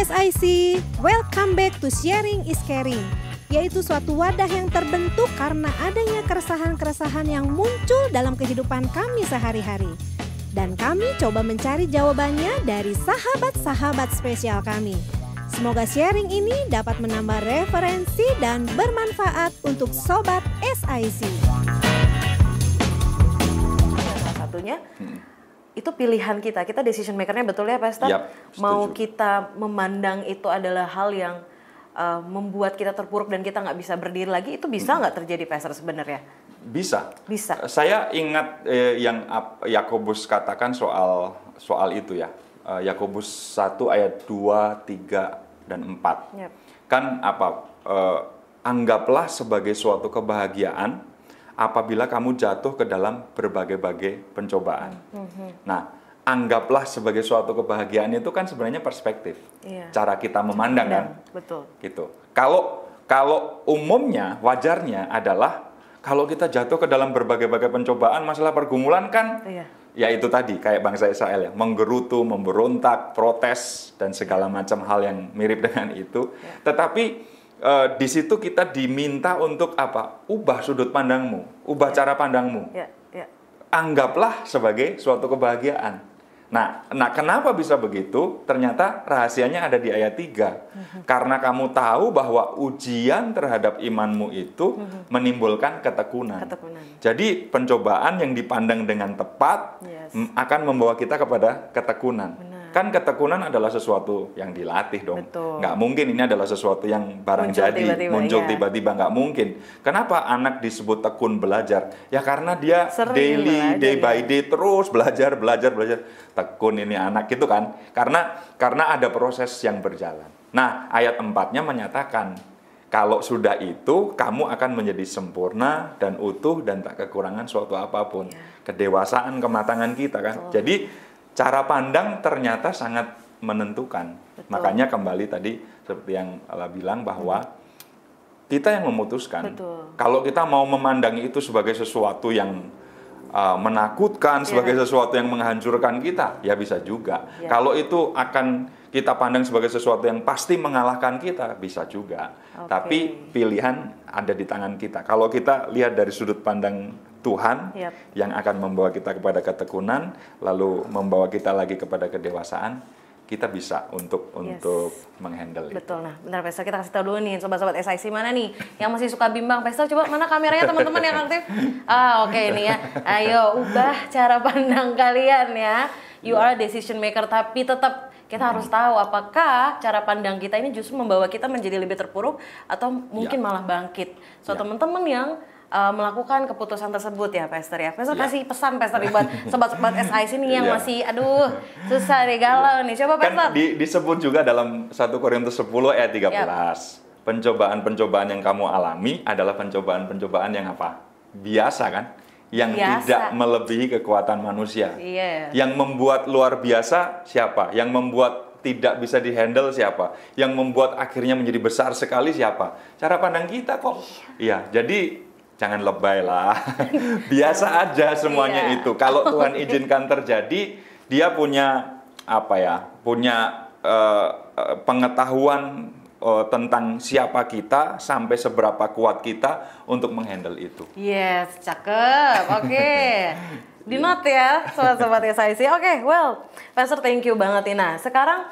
SIC, welcome back to Sharing is Caring, yaitu suatu wadah yang terbentuk karena adanya keresahan-keresahan yang muncul dalam kehidupan kami sehari-hari. Dan kami coba mencari jawabannya dari sahabat-sahabat spesial kami. Semoga sharing ini dapat menambah referensi dan bermanfaat untuk Sobat SIC. Salah satunya itu pilihan kita decision makernya, betul ya Pastor? Yap, mau kita memandang itu adalah hal yang membuat kita terpuruk dan kita nggak bisa berdiri lagi, itu bisa nggak terjadi Pastor sebenarnya? Bisa. Saya ingat yang Yakobus katakan soal itu ya. Yakobus 1 ayat 2, 3 dan 4. Yep. Kan anggaplah sebagai suatu kebahagiaan apabila kamu jatuh ke dalam berbagai-bagai pencobaan. Nah, anggaplah sebagai suatu kebahagiaan itu kan sebenarnya perspektif. Iya. Cara kita memandang kan. Betul. Gitu. Kalau umumnya, wajarnya adalah kalau kita jatuh ke dalam berbagai-bagai pencobaan, masalah pergumulan kan, ya itu tadi, kayak bangsa Israel ya, menggerutu, memberontak, protes, dan segala macam hal yang mirip dengan itu. Tetapi di situ kita diminta untuk apa? Ubah sudut pandangmu, ubah cara pandangmu. Anggaplah sebagai suatu kebahagiaan. Nah, kenapa bisa begitu? Ternyata rahasianya ada di ayat 3. Karena kamu tahu bahwa ujian terhadap imanmu itu menimbulkan ketekunan. Jadi pencobaan yang dipandang dengan tepat akan membawa kita kepada ketekunan. Kan ketekunan adalah sesuatu yang dilatih dong. Nggak mungkin ini adalah sesuatu yang barang jadi, muncul tiba-tiba, nggak mungkin. Kenapa anak disebut tekun belajar? Ya karena dia daily, day by day terus belajar. Tekun ini anak gitu kan. Karena ada proses yang berjalan. Nah, ayat 4-nya menyatakan, kalau sudah itu, kamu akan menjadi sempurna dan utuh dan tak kekurangan suatu apapun. Kedewasaan, kematangan kita kan. Jadi cara pandang ternyata sangat menentukan. Makanya kembali tadi seperti yang Allah bilang bahwa kita yang memutuskan. Kalau kita mau memandangi itu sebagai sesuatu yang menakutkan, sebagai sesuatu yang menghancurkan kita, ya bisa juga. Kalau itu akan kita pandang sebagai sesuatu yang pasti mengalahkan kita, bisa juga. Tapi pilihan ada di tangan kita. Kalau kita lihat dari sudut pandang Tuhan yang akan membawa kita kepada ketekunan, lalu membawa kita lagi kepada kedewasaan, kita bisa untuk menghandle itu. Betul. Nah, benar Pastor, kita kasih tahu dulu nih sobat-sobat SIC mana nih yang masih suka bimbang. Pastor, coba mana kameranya teman-teman yang aktif? Oke ini ya. Ayo ubah cara pandang kalian ya. You are a decision maker, tapi tetap kita harus tahu apakah cara pandang kita ini justru membawa kita menjadi lebih terpuruk atau mungkin malah bangkit. So teman-teman yang melakukan keputusan tersebut ya Pastor ya. Pastor kasih pesan Pastor buat sobat-sobat SIC ini yang masih susah nih, galau nih. Coba Pastor. Kan disebut juga dalam 1 Korintus 10 ayat 13. Pencobaan-pencobaan yang kamu alami adalah pencobaan-pencobaan yang apa? Biasa kan? Yang tidak melebihi kekuatan manusia. Yang membuat luar biasa siapa? Yang membuat tidak bisa dihandle siapa? Yang membuat akhirnya menjadi besar sekali siapa? Cara pandang kita kok. Iya, jadi jangan lebay lah. Biasa aja semuanya itu. Kalau Tuhan izinkan terjadi, dia punya punya pengetahuan tentang siapa kita, sampai seberapa kuat kita untuk menghandle itu. Yes, cakep. Oke. Di note ya, sobat-sobat SIC. Oke, well, Pastor thank you banget Ina. Sekarang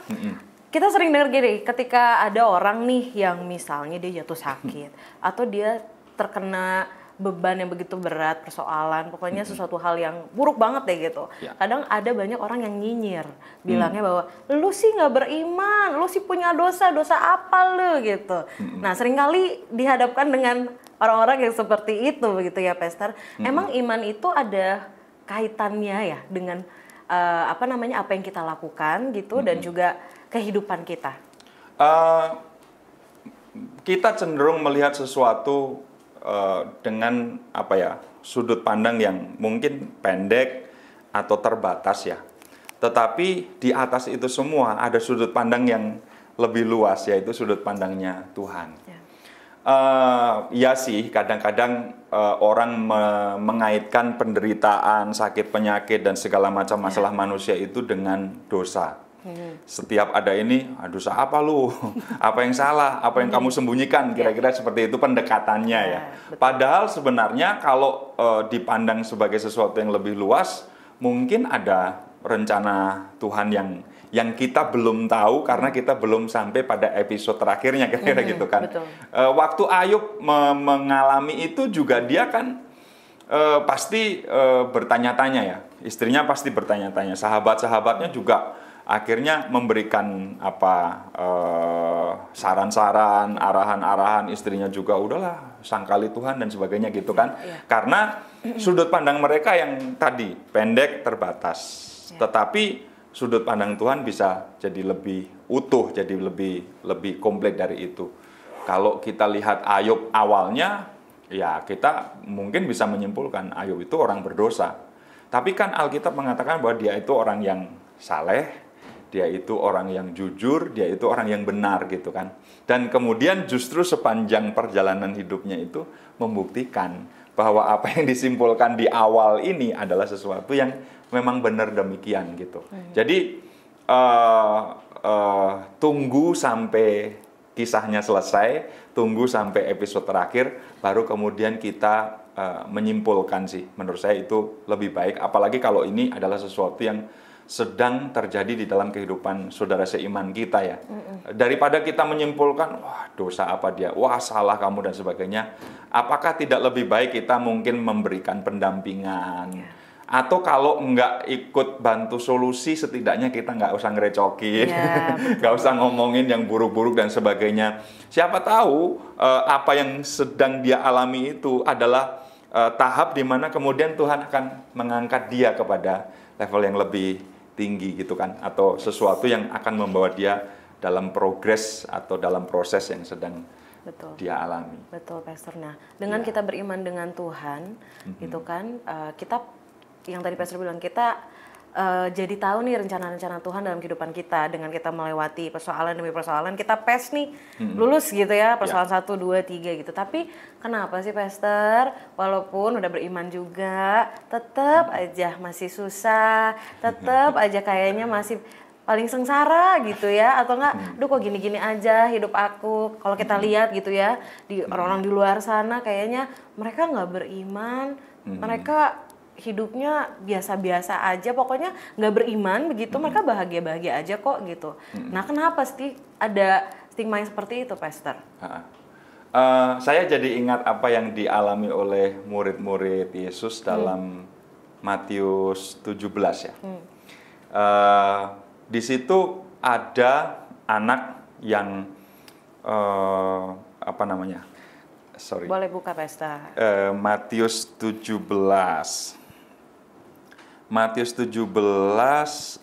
kita sering dengar gini, ketika ada orang nih yang misalnya dia jatuh sakit atau dia terkena beban yang begitu berat, persoalan, pokoknya sesuatu hal yang buruk banget deh gitu. Kadang ada banyak orang yang nyinyir, bilangnya bahwa lu sih nggak beriman, lu sih punya dosa apa lu gitu. Nah seringkali dihadapkan dengan orang-orang yang seperti itu begitu ya Pastor. Emang iman itu ada kaitannya ya dengan apa yang kita lakukan gitu dan juga kehidupan kita? Kita cenderung melihat sesuatu dengan sudut pandang yang mungkin pendek atau terbatas ya. Tetapi di atas itu semua ada sudut pandang yang lebih luas, yaitu sudut pandangnya Tuhan. Ya sih, kadang-kadang orang mengaitkan penderitaan, sakit penyakit dan segala macam masalah manusia itu dengan dosa. Setiap ada ini, aduh apa lu? Apa yang salah? Apa yang kamu sembunyikan? Kira-kira seperti itu pendekatannya ya. Padahal sebenarnya kalau dipandang sebagai sesuatu yang lebih luas, mungkin ada rencana Tuhan yang kita belum tahu karena kita belum sampai pada episode terakhirnya kira-kira gitu kan. Waktu Ayub mengalami itu juga dia kan pasti bertanya-tanya ya. Istrinya pasti bertanya-tanya. Sahabat-sahabatnya juga akhirnya memberikan saran-saran, arahan-arahan. Istrinya juga udahlah sangkali Tuhan dan sebagainya gitu kan. Karena sudut pandang mereka yang tadi pendek, terbatas. Tetapi sudut pandang Tuhan bisa jadi lebih utuh, jadi lebih komplit dari itu. Kalau kita lihat Ayub awalnya, ya kita mungkin bisa menyimpulkan Ayub itu orang berdosa. Tapi kan Alkitab mengatakan bahwa dia itu orang yang saleh, dia itu orang yang jujur, dia itu orang yang benar gitu kan. Dan kemudian justru sepanjang perjalanan hidupnya itu membuktikan bahwa apa yang disimpulkan di awal ini adalah sesuatu yang memang benar demikian gitu. Jadi tunggu sampai kisahnya selesai, tunggu sampai episode terakhir, baru kemudian kita menyimpulkan sih. Menurut saya itu lebih baik, apalagi kalau ini adalah sesuatu yang sedang terjadi di dalam kehidupan saudara seiman kita ya. Daripada kita menyimpulkan, wah dosa apa dia, wah salah kamu dan sebagainya. Apakah tidak lebih baik kita mungkin memberikan pendampingan? Atau kalau nggak ikut bantu solusi, setidaknya kita nggak usah ngerecokin, nggak usah ngomongin yang buruk-buruk dan sebagainya. Siapa tahu apa yang sedang dia alami itu adalah tahap di mana kemudian Tuhan akan mengangkat dia kepada level yang lebih tinggi gitu kan, atau sesuatu yang akan membawa dia dalam progres atau dalam proses yang sedang dia alami. Betul, Pastor. Nah, dengan kita beriman dengan Tuhan, gitu kan, kita yang tadi Pastor bilang, kita jadi tahu nih rencana-rencana Tuhan dalam kehidupan kita. Dengan kita melewati persoalan demi persoalan, kita nih lulus gitu ya, persoalan 1, 2, 3 gitu. Tapi kenapa sih Pastor, walaupun udah beriman juga, tetap aja masih susah, tetap aja kayaknya masih paling sengsara gitu ya, atau enggak, duh kok gini-gini aja hidup aku. Kalau kita lihat gitu ya, di orang-orang di luar sana kayaknya mereka nggak beriman, mereka hidupnya biasa-biasa aja, pokoknya nggak beriman begitu, mereka bahagia-bahagia aja kok gitu. Nah, kenapa sih ada stigma yang seperti itu, Pastor? Saya jadi ingat apa yang dialami oleh murid-murid Yesus dalam Matius 17 ya. Di situ ada anak yang Boleh buka, Pastor. Matius 17. Matius 17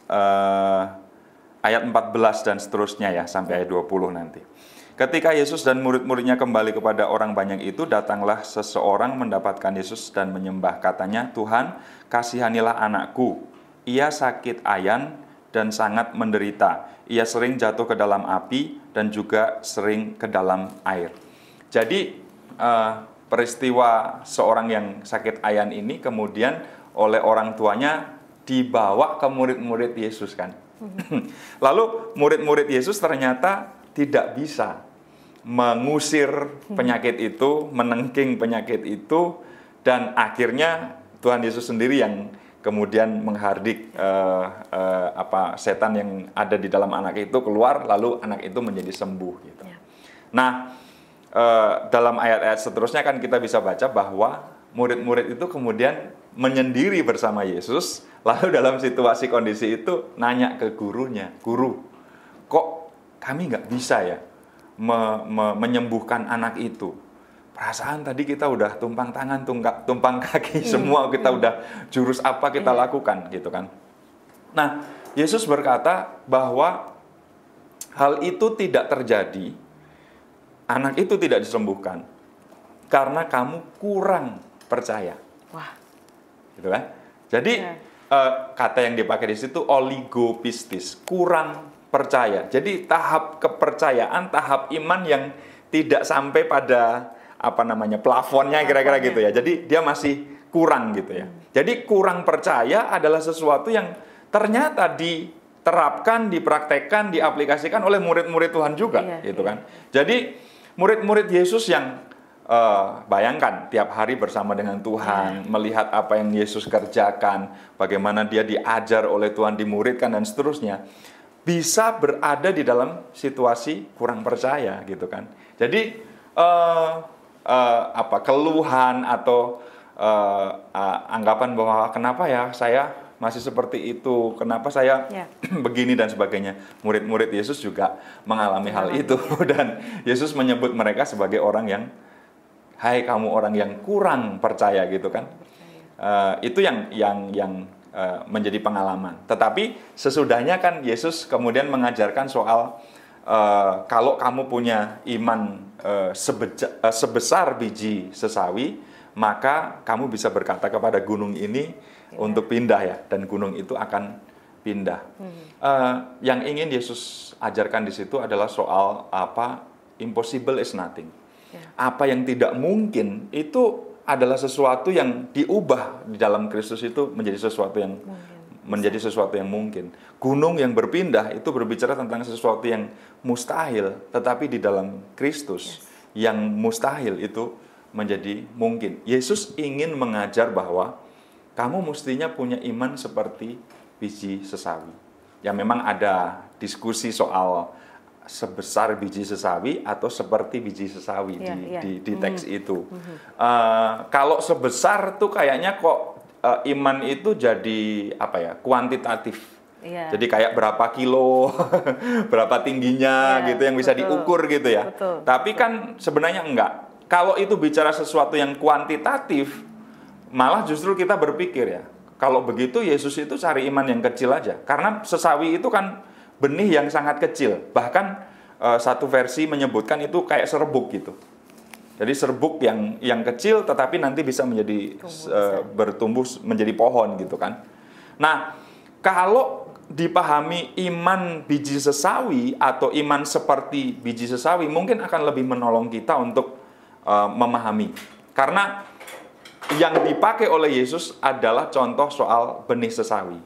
ayat 14 dan seterusnya ya, sampai ayat 20 nanti. Ketika Yesus dan murid-muridnya kembali kepada orang banyak itu, datanglah seseorang mendapatkan Yesus dan menyembah. Katanya, Tuhan, kasihanilah anakku. Ia sakit ayan dan sangat menderita. Ia sering jatuh ke dalam api dan juga sering ke dalam air. Jadi, peristiwa seorang yang sakit ayan ini kemudian oleh orang tuanya dibawa ke murid-murid Yesus kan. Lalu murid-murid Yesus ternyata tidak bisa mengusir penyakit itu, menengking penyakit itu, dan akhirnya Tuhan Yesus sendiri yang kemudian menghardik setan yang ada di dalam anak itu keluar, lalu anak itu menjadi sembuh gitu. Nah, dalam ayat-ayat seterusnya kan kita bisa baca bahwa murid-murid itu kemudian menyendiri bersama Yesus, lalu dalam situasi kondisi itu nanya ke gurunya, "Guru, kok kami nggak bisa ya menyembuhkan anak itu? Perasaan tadi kita udah tumpang tangan, tumpang kaki, semua kita udah jurus apa kita lakukan," gitu kan. Nah, Yesus berkata bahwa hal itu tidak terjadi, anak itu tidak disembuhkan, karena kamu kurang percaya. Wah. Gitu kan? Jadi kata yang dipakai di situ oligopistis, kurang percaya. Jadi tahap kepercayaan, tahap iman yang tidak sampai pada plafonnya kira-kira gitu ya. Jadi dia masih kurang gitu ya. Jadi kurang percaya adalah sesuatu yang ternyata diterapkan, dipraktekkan, diaplikasikan oleh murid-murid Tuhan juga, gitu kan. Jadi murid-murid Yesus yang bayangkan tiap hari bersama dengan Tuhan, melihat apa yang Yesus kerjakan, bagaimana dia diajar oleh Tuhan, dimuridkan dan seterusnya, bisa berada di dalam situasi kurang percaya, gitu kan. Jadi keluhan atau anggapan bahwa kenapa ya saya masih seperti itu, kenapa saya begini dan sebagainya. Murid-murid Yesus juga mengalami hal itu dan Yesus menyebut mereka sebagai orang yang, hai kamu orang yang kurang percaya, gitu kan. Itu yang menjadi pengalaman. Tetapi sesudahnya kan Yesus kemudian mengajarkan soal kalau kamu punya iman sebesar biji sesawi, maka kamu bisa berkata kepada gunung ini untuk pindah ya, dan gunung itu akan pindah. Yang ingin Yesus ajarkan di situ adalah soal impossible is nothing. Apa yang tidak mungkin itu adalah sesuatu yang diubah di dalam Kristus itu menjadi sesuatu yang mungkin. Gunung yang berpindah itu berbicara tentang sesuatu yang mustahil, tetapi di dalam Kristus yang mustahil itu menjadi mungkin. Yesus ingin mengajar bahwa kamu mestinya punya iman seperti biji sesawi. Ya memang ada diskusi soal sebesar biji sesawi atau seperti biji sesawi di teks itu. Kalau sebesar tuh kayaknya kok iman itu jadi kuantitatif. Jadi kayak berapa kilo, berapa tingginya gitu yang bisa diukur gitu ya. Tapi kan sebenarnya enggak. Kalau itu bicara sesuatu yang kuantitatif, malah justru kita berpikir ya, kalau begitu Yesus itu cari iman yang kecil aja. Karena sesawi itu kan benih yang sangat kecil. Bahkan satu versi menyebutkan itu kayak serbuk gitu. Jadi serbuk yang kecil tetapi nanti bisa menjadi bertumbuh menjadi pohon gitu kan. Nah, kalau dipahami iman biji sesawi atau iman seperti biji sesawi, mungkin akan lebih menolong kita untuk memahami. Karena yang dipakai oleh Yesus adalah contoh soal benih sesawi.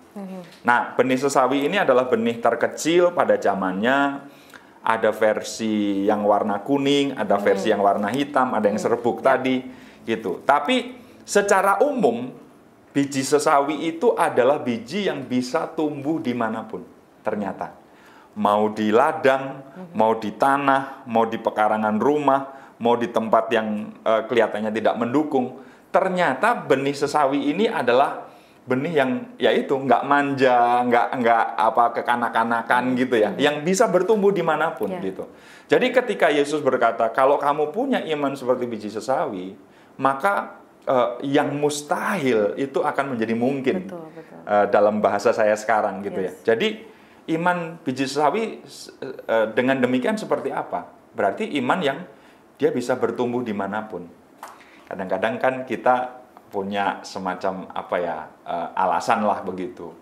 Nah, benih sesawi ini adalah benih terkecil pada zamannya. Ada versi yang warna kuning, ada versi yang warna hitam, ada yang serbuk tadi, gitu. Tapi secara umum, biji sesawi itu adalah biji yang bisa tumbuh dimanapun, ternyata. Mau di ladang, mau di tanah, mau di pekarangan rumah, mau di tempat yang kelihatannya tidak mendukung. Ternyata benih sesawi ini adalah benih yang yaitu nggak manja, nggak kekanak-kanakan gitu ya, yang bisa bertumbuh dimanapun gitu. Jadi ketika Yesus berkata, kalau kamu punya iman seperti biji sesawi, maka yang mustahil itu akan menjadi mungkin. Betul. Dalam bahasa saya sekarang gitu ya. Jadi iman biji sesawi dengan demikian seperti apa? Berarti iman yang dia bisa bertumbuh dimanapun. Kadang-kadang kan kita punya semacam alasan lah begitu.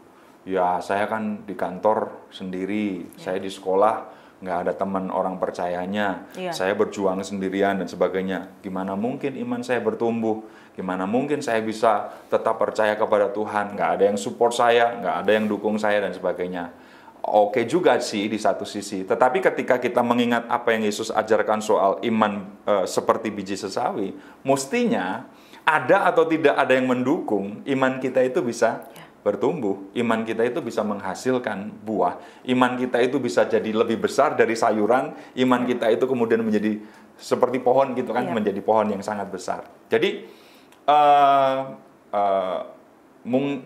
Ya saya kan di kantor sendiri, saya di sekolah nggak ada teman orang percayanya, saya berjuang sendirian dan sebagainya. Gimana mungkin iman saya bertumbuh? Gimana mungkin saya bisa tetap percaya kepada Tuhan? Nggak ada yang support saya, nggak ada yang dukung saya dan sebagainya. Oke juga sih di satu sisi, tetapi ketika kita mengingat apa yang Yesus ajarkan soal iman seperti biji sesawi, mestinya ada atau tidak ada yang mendukung, iman kita itu bisa bertumbuh, iman kita itu bisa menghasilkan buah, iman kita itu bisa jadi lebih besar dari sayuran, iman kita itu kemudian menjadi seperti pohon gitu kan, menjadi pohon yang sangat besar. Jadi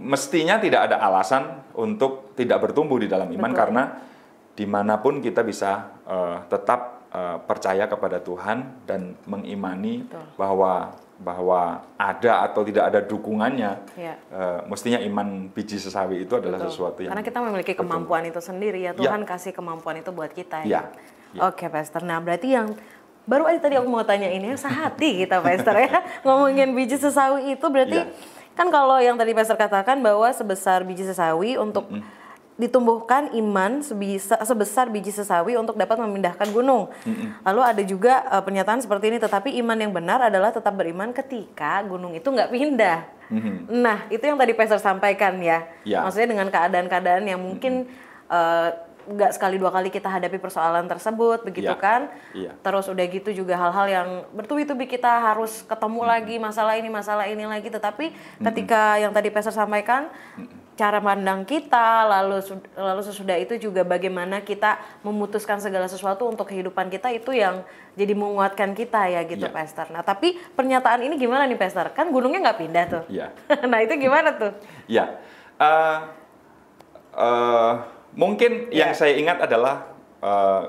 mestinya tidak ada alasan untuk tidak bertumbuh di dalam iman. Betul. Karena dimanapun kita bisa tetap percaya kepada Tuhan dan mengimani bahwa ada atau tidak ada dukungannya. Mestinya iman biji sesawi itu adalah sesuatu yang karena kita memiliki kemampuan itu sendiri ya, Tuhan kasih kemampuan itu buat kita ya. Oke, Pastor. Nah, berarti yang baru aja tadi aku mau tanya ini sehati kita, Pastor ya. Ngomongin biji sesawi itu berarti kan kalau yang tadi Pastor katakan bahwa sebesar biji sesawi untuk ditumbuhkan iman sebesar biji sesawi untuk dapat memindahkan gunung. Lalu ada juga pernyataan seperti ini, tetapi iman yang benar adalah tetap beriman ketika gunung itu nggak pindah. Nah, itu yang tadi Pastor sampaikan ya. Maksudnya dengan keadaan-keadaan yang mungkin nggak sekali dua kali kita hadapi persoalan tersebut, begitu kan? Iya. Terus udah gitu juga hal-hal yang bertubi-tubi kita harus ketemu lagi masalah ini lagi. Tetapi ketika yang tadi Pastor sampaikan, cara pandang kita, lalu sesudah itu juga bagaimana kita memutuskan segala sesuatu untuk kehidupan kita, itu yang jadi menguatkan kita ya gitu, Pastor. Nah tapi pernyataan ini gimana nih, Pastor? Kan gunungnya nggak pindah tuh. Nah itu gimana tuh? Mungkin yang saya ingat adalah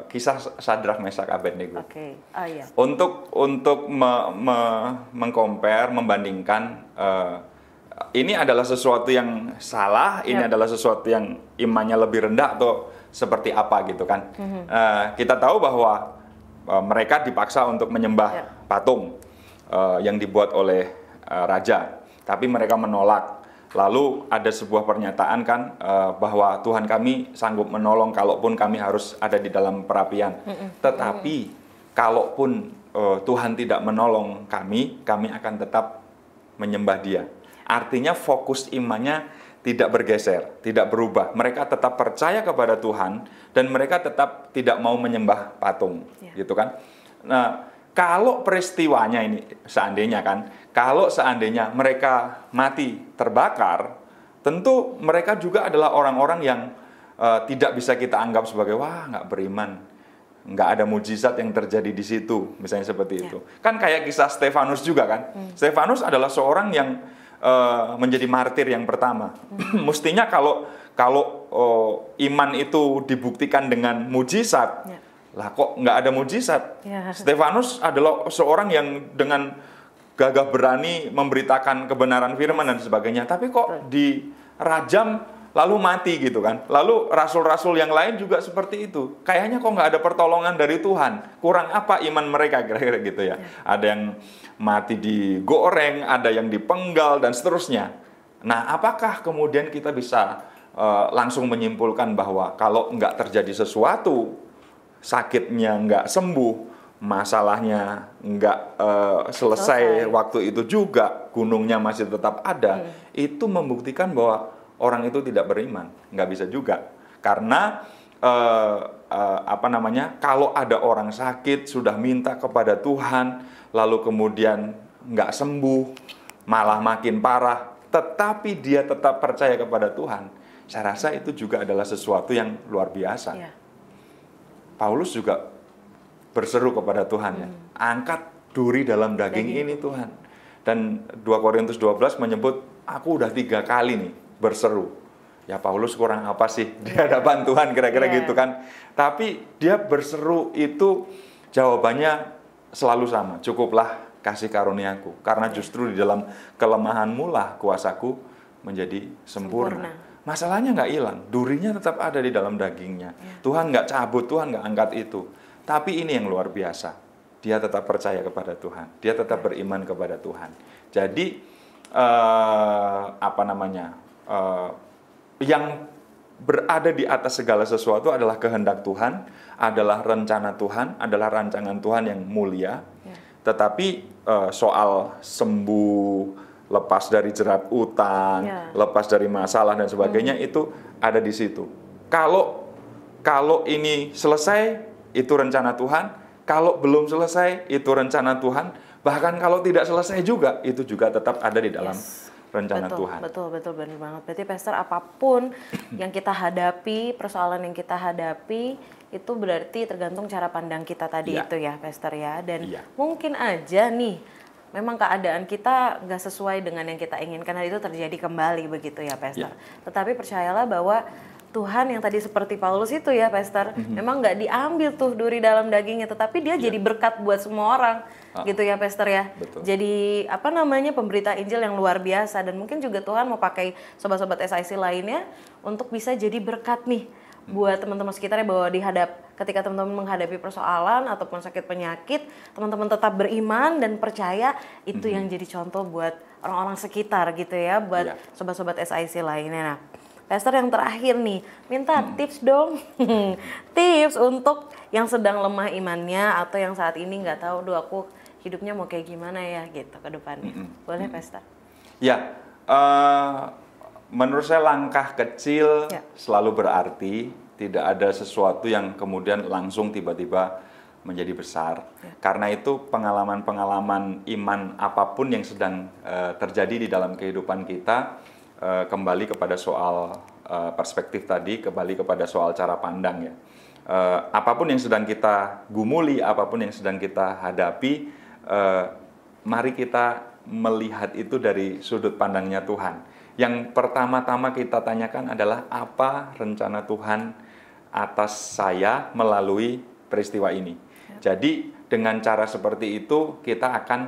kisah Sadrak, Mesak, Abednego. Untuk mengcompare, membandingkan, ini adalah sesuatu yang salah, ini adalah sesuatu yang imannya lebih rendah atau seperti apa gitu kan. Kita tahu bahwa mereka dipaksa untuk menyembah patung yang dibuat oleh raja, tapi mereka menolak. Lalu ada sebuah pernyataan kan bahwa Tuhan kami sanggup menolong kalaupun kami harus ada di dalam perapian. Tetapi kalaupun Tuhan tidak menolong kami akan tetap menyembah Dia. Artinya fokus imannya tidak bergeser, tidak berubah. Mereka tetap percaya kepada Tuhan dan mereka tetap tidak mau menyembah patung, gitu kan. Nah, kalau peristiwanya ini kalau seandainya mereka mati terbakar, tentu mereka juga adalah orang-orang yang tidak bisa kita anggap sebagai wah nggak beriman, nggak ada mujizat yang terjadi di situ, misalnya seperti itu. Kan kayak kisah Stefanus juga kan. Stefanus adalah seorang yang menjadi martir yang pertama. Mestinya kalau iman itu dibuktikan dengan mujizat. Lah kok nggak ada mujizat? Stefanus adalah seorang yang dengan gagah berani memberitakan kebenaran firman dan sebagainya. Tapi kok dirajam lalu mati gitu kan. Lalu rasul-rasul yang lain juga seperti itu. Kayaknya kok nggak ada pertolongan dari Tuhan. Kurang apa iman mereka kira-kira gitu ya. Ada yang mati digoreng, ada yang dipenggal dan seterusnya. Nah apakah kemudian kita bisa langsung menyimpulkan bahwa kalau nggak terjadi sesuatu, sakitnya nggak sembuh, masalahnya nggak selesai waktu itu juga, gunungnya masih tetap ada, itu membuktikan bahwa orang itu tidak beriman? Nggak bisa juga, karena kalau ada orang sakit sudah minta kepada Tuhan, lalu kemudian nggak sembuh, malah makin parah, tetapi dia tetap percaya kepada Tuhan, saya rasa itu juga adalah sesuatu yang luar biasa. Paulus juga berseru kepada Tuhan ya, angkat duri dalam daging ini Tuhan. Dan 2 Korintus 12 menyebut, aku udah 3 kali nih berseru. Ya Paulus kurang apa sih di hadapan Tuhan kira-kira gitu kan. Tapi dia berseru itu jawabannya selalu sama, cukuplah kasih karuniaku. Karena justru di dalam kelemahanmu lah kuasaku menjadi sempurna. Masalahnya nggak hilang, durinya tetap ada di dalam dagingnya. Tuhan nggak cabut, Tuhan nggak angkat itu. Tapi ini yang luar biasa, dia tetap percaya kepada Tuhan, dia tetap beriman kepada Tuhan. Jadi yang berada di atas segala sesuatu adalah kehendak Tuhan, adalah rencana Tuhan, adalah rancangan Tuhan yang mulia. Tetapi soal sembuh, lepas dari jerat utang, lepas dari masalah dan sebagainya, itu ada di situ. Kalau ini selesai, itu rencana Tuhan. Kalau belum selesai, itu rencana Tuhan. Bahkan kalau tidak selesai juga, itu juga tetap ada di dalam rencana Tuhan. Betul, benar banget. Berarti Pastor, apapun yang kita hadapi, persoalan yang kita hadapi, itu berarti tergantung cara pandang kita tadi itu ya, Pastor ya. Dan mungkin aja nih, memang keadaan kita nggak sesuai dengan yang kita inginkan, hal itu terjadi kembali begitu ya, Pastor. Tetapi percayalah bahwa Tuhan yang tadi seperti Paulus itu ya, Pastor, memang nggak diambil tuh duri dalam dagingnya, tetapi dia jadi berkat buat semua orang, gitu ya, Pastor ya. Jadi pemberita Injil yang luar biasa, dan mungkin juga Tuhan mau pakai sobat-sobat SIC lainnya untuk bisa jadi berkat nih buat teman-teman sekitarnya, bahwa ketika teman-teman menghadapi persoalan ataupun sakit penyakit, teman-teman tetap beriman dan percaya, itu yang jadi contoh buat orang-orang sekitar gitu ya, buat sobat-sobat SIC lainnya. Nah, Pastor, yang terakhir nih, minta tips dong. Tips untuk yang sedang lemah imannya atau yang saat ini nggak tahu, aku hidupnya mau kayak gimana ya gitu ke depannya. Boleh, Pastor? Ya, menurut saya langkah kecil selalu berarti, tidak ada sesuatu yang kemudian langsung tiba-tiba menjadi besar. Karena itu pengalaman-pengalaman iman apapun yang sedang terjadi di dalam kehidupan kita, kembali kepada soal perspektif tadi, kembali kepada soal cara pandang ya. Apapun yang sedang kita gumuli, apapun yang sedang kita hadapi, mari kita melihat itu dari sudut pandangnya Tuhan. Yang pertama-tama kita tanyakan adalah apa rencana Tuhan atas saya melalui peristiwa ini. Jadi dengan cara seperti itu kita akan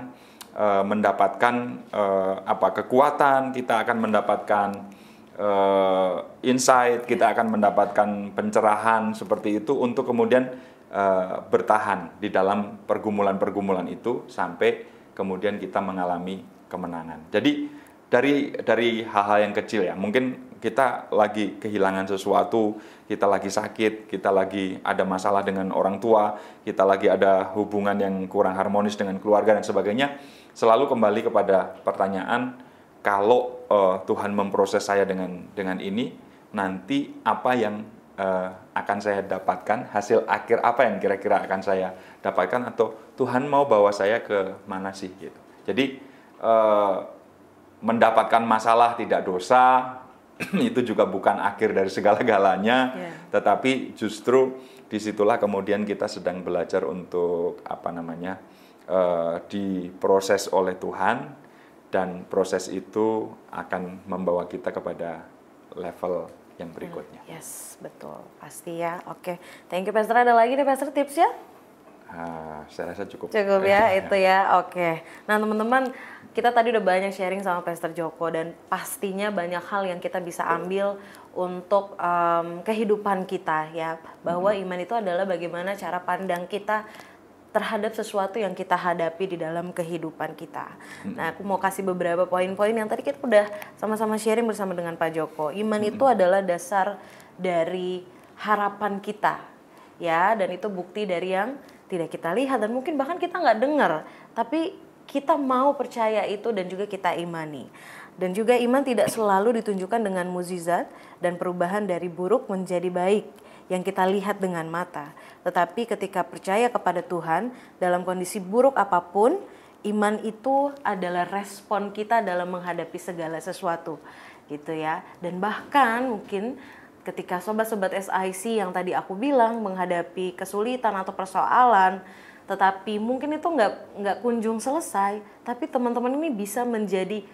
mendapatkan kekuatan, kita akan mendapatkan insight, kita akan mendapatkan pencerahan seperti itu untuk kemudian bertahan di dalam pergumulan-pergumulan itu sampai kemudian kita mengalami kemenangan. Jadi dari hal-hal yang kecil ya, mungkin kita lagi kehilangan sesuatu, kita lagi sakit, kita lagi ada masalah dengan orang tua, kita lagi ada hubungan yang kurang harmonis dengan keluarga dan sebagainya, selalu kembali kepada pertanyaan, kalau Tuhan memproses saya dengan ini, nanti apa yang akan saya dapatkan, hasil akhir apa yang kira-kira akan saya dapatkan, atau Tuhan mau bawa saya ke mana sih gitu. Jadi mendapatkan masalah tidak dosa, itu juga bukan akhir dari segala-galanya, tetapi justru disitulah kemudian kita sedang belajar untuk diproses oleh Tuhan, dan proses itu akan membawa kita kepada level yang berikutnya. Yes, betul, pasti ya. Oke, thank you Pastor. Ada lagi nih Pastor tips ya? Saya rasa cukup. Cukup ya, itu ya. Oke. Nah teman-teman, kita tadi udah banyak sharing sama Pastor Joko, dan pastinya banyak hal yang kita bisa ambil untuk kehidupan kita ya. Bahwa iman itu adalah bagaimana cara pandang kita terhadap sesuatu yang kita hadapi di dalam kehidupan kita. Nah, aku mau kasih beberapa poin-poin yang tadi kita udah sama-sama sharing bersama dengan Pak Joko. Iman itu adalah dasar dari harapan kita ya, dan itu bukti dari yang tidak kita lihat dan mungkin bahkan kita nggak dengar, tapi kita mau percaya itu dan juga kita imani. Dan juga iman tidak selalu ditunjukkan dengan mukjizat dan perubahan dari buruk menjadi baik yang kita lihat dengan mata. Tetapi ketika percaya kepada Tuhan dalam kondisi buruk apapun, iman itu adalah respon kita dalam menghadapi segala sesuatu gitu ya. Dan bahkan mungkin ketika sobat-sobat SIC yang tadi aku bilang menghadapi kesulitan atau persoalan, tetapi mungkin itu nggak kunjung selesai, tapi teman-teman ini bisa menjadi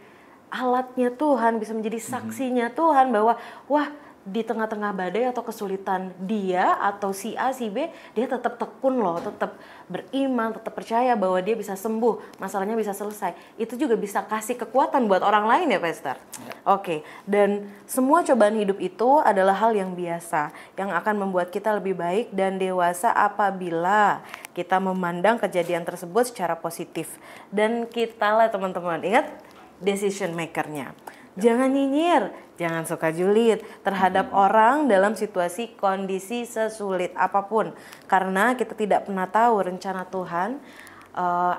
alatnya Tuhan, bisa menjadi saksinya Tuhan bahwa wah, di tengah-tengah badai atau kesulitan dia atau si A, si B, dia tetap tekun loh, tetap beriman, tetap percaya bahwa dia bisa sembuh, masalahnya bisa selesai. Itu juga bisa kasih kekuatan buat orang lain ya Pastor. Oke, dan semua cobaan hidup itu adalah hal yang biasa, yang akan membuat kita lebih baik dan dewasa apabila kita memandang kejadian tersebut secara positif. Dan kita lah teman-teman, ingat decision maker-nya. Jangan nyinyir, jangan suka julid terhadap orang dalam situasi kondisi sesulit apapun. Karena kita tidak pernah tahu rencana Tuhan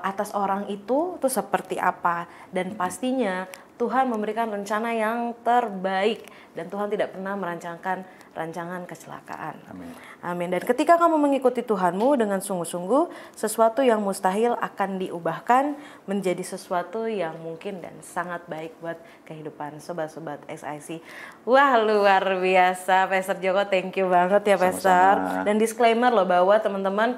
atas orang itu tuh seperti apa. Dan pastinya Tuhan memberikan rencana yang terbaik. Dan Tuhan tidak pernah merancangkan rancangan kecelakaan. Amin. Amin. Dan ketika kamu mengikuti Tuhanmu dengan sungguh-sungguh, sesuatu yang mustahil akan diubahkan menjadi sesuatu yang mungkin dan sangat baik buat kehidupan sobat-sobat SIC. Wah, luar biasa Pastor Joko, thank you banget ya Pastor. Sama-sama. Dan disclaimer loh bahwa teman-teman,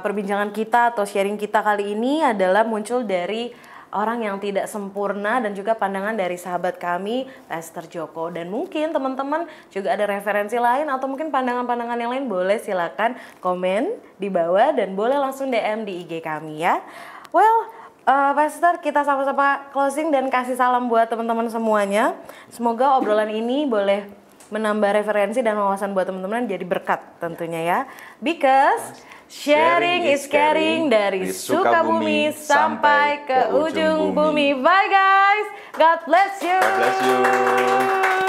perbincangan kita atau sharing kita kali ini adalah muncul dari orang yang tidak sempurna dan juga pandangan dari sahabat kami, Pastor Joko. Dan mungkin teman-teman juga ada referensi lain atau mungkin pandangan-pandangan yang lain, boleh silakan komen di bawah dan boleh langsung DM di IG kami ya. Well, Pastor, kita sama-sama closing dan kasih salam buat teman-teman semuanya. Semoga obrolan ini boleh menambah referensi dan wawasan buat teman-teman, jadi berkat tentunya ya. Because sharing is caring, dari Sukabumi sampai ke ujung bumi. Bye guys, God bless you. God bless you.